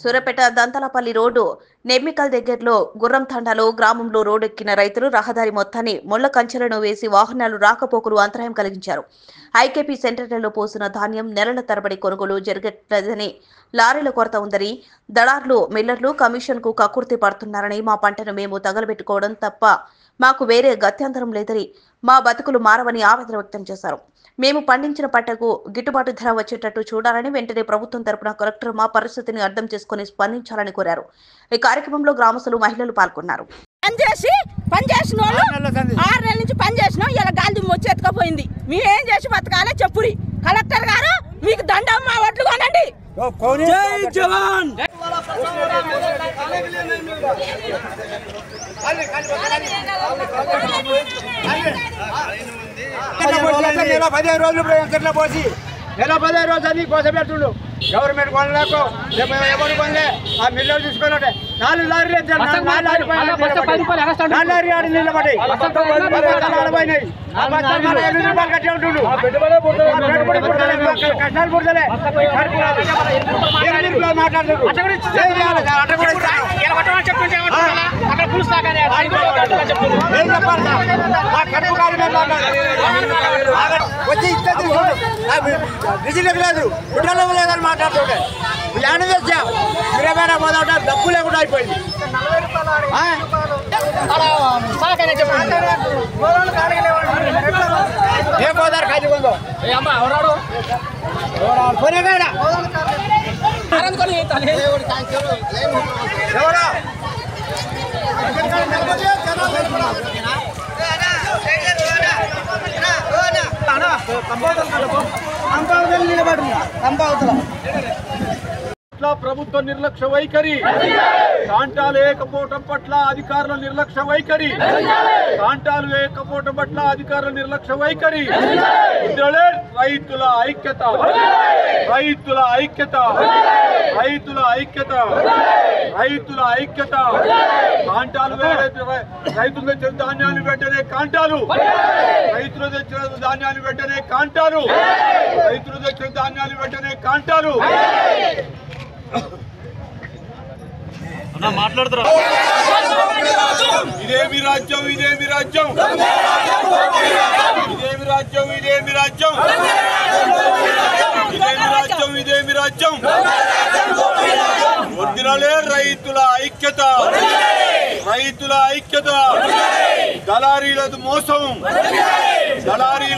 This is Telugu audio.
సూర్యాపేట దంతలపల్లి రోడ్డు నెమ్మికల్ దగ్గరలో గుర్రంతండాలో గ్రామంలో రోడ్డెక్కిన రైతులు రహదారి మొత్తాన్ని ముళ్ల కంచెలను వేసి వాహనాలు రాకపోకలు అంతరాయం కలిగించారు. ఐకేపీ సెంటర్లలో పోసిన ధాన్యం నెలల తరబడి కొనుగోలు జరగట్లేదని, లారీల కొరత ఉందని, దళార్లు మిల్లర్లు కమిషన్ కు కక్కుర్తి పడుతున్నారని, మా పంటను మేము తగలబెట్టుకోవడం తప్ప మాకు వేరే గత్యంతరం లేదని, మా బతుకులు మారవని ఆవేదన వ్యక్తం చేశారు. మేము పండించిన పంటకు గిట్టుబాటు ధర వచ్చేటట్టు చూడాలని, వెంటనే ప్రభుత్వం తరపున కలెక్టర్ మా పరిస్థితిని అర్థం చేసుకుని స్పందించాలని కోరారు. ఈ కార్యక్రమంలో గ్రామస్తులు, మహిళలు పాల్గొన్నారు. పనిచేసిన 6 నెలల నుంచి పనిచేసినాం. ఇలా గాలి వచ్చేతకపోయింది. మేమేం చేసి బతకాలే చెప్పురి. కలెక్టర్ గారు మీకు దండం, మా ఓట్లు కొనండి. జై జవాన్. నెల 15 రోజులు అని కోసం పెడుతుండు. గవర్నమెంట్ కొనలేక ఎవరు కొనలే. ఆ మిల్లర్ తీసుకుని 4 లారీలు నిలబడి కట్టి ఉంటుండు. కష్టాలు పుడతలే మాట్లాడుతుండ్రు. వచ్చి ఇస్తే రిజిలకు లేదు, కుట్రలో లేదని మాట్లాడుతుంటే యానం తెచ్చా మీరేమైనా మొదట డబ్బు లేకుండా అయిపోయింది. ఏ పోదారు ఖాళీ కొందో ఎవరా ప్రభుత్వ నిర్లక్ష్య వైఖరి, కాంటాలు వేయకపోవటం పట్ల అధికారుల నిర్లక్ష్య వైఖరి, కాంటాలు వేయకపోవటం పట్ల అధికారుల నిర్లక్ష్య వైఖరి. రైతుల ఐక్యత, రైతుల ఐక్యత, రైతుల ఐక్యత, రైతుల ఐక్యత. కాంటాలు రైతులు తెచ్చిన ధాన్యాలు వెంటనే కాంటాలు, రైతులు తెచ్చిన ధాన్యాలు వెంటనే కాంటాలు, రైతులు తెచ్చిన ధాన్యాలు వెంటనే కాంటాలు. మాట్లాడుతున్నా. ఇదేమి రాజ్యం, ఇదేమి రాజ్యం, ఇదేమి రాజ్యం, ఇదేమి రాజ్యం, ఇదేమి రాజ్యం, ఇదేమి రాజ్యం. వదిలే రైతుల ఐక్యత, రైతుల ఐక్యత. దళారీలది మోసం, దళారీ